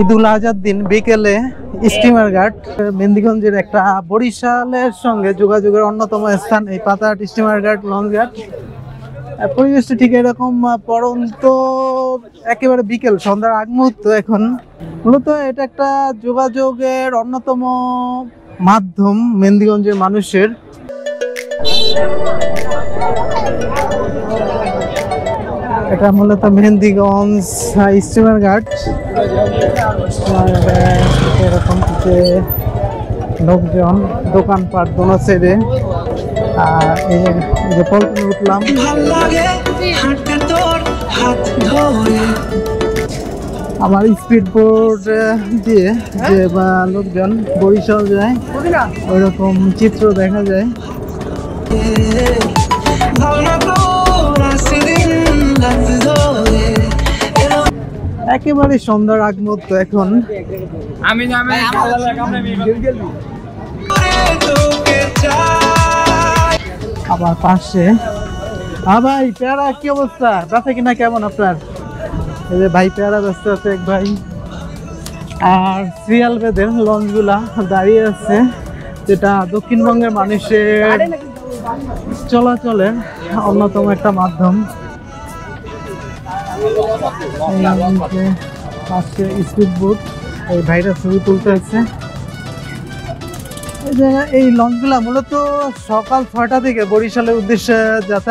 ঈদুল আজহার দিন বিকেলে স্টিমার ঘাট মেহেন্দিগঞ্জের একটা বরিশালের সঙ্গে যোগাযোগের অন্যতম স্থান এই পাতাহাট স্টিমার ঘাট লঞ্চ ঘাট। পরিবেশটা ঠিক এরকম পরন্ত একেবারে বিকেল সন্ধ্যার আগ মুহূর্ত। এখন মূলত এটা একটা যোগাযোগের অন্যতম মাধ্যম মেহেন্দিগঞ্জের মানুষের। এটা মূলত মেহেন্দিগঞ্জ স্টিমার ঘাট। এরকম যে লোকজন দোকানপাট দোনো সাইডে। আর এই যে পল্টনে উঠলাম, আমার স্পিড বোর্ড দিয়ে যে লোকজন বরিশাল যায় ওইরকম চিত্র দেখা যায়। একেবারে সন্ধ্যার আগ মুহূর্ত এখন। আবার পাশে ভাই পেয়ারা কি অবস্থা, বেচা কিনা কেমন আপনার? এই যে ভাই পেয়ারা ব্যস্ত আছে এক ভাই। আর সিরিয়াল বেঁধে লঞ্চ গুলা দাঁড়িয়ে আছে, যেটা দক্ষিণবঙ্গের মানুষের চলাচলের অন্যতম একটা মাধ্যম। স্পিড বোট, এই ভাইরা ছবি তুলতে হচ্ছে। এই লঞ্চগুলা মূলত সকাল 6টা থেকে বরিশালের উদ্দেশ্যে যাতায়াত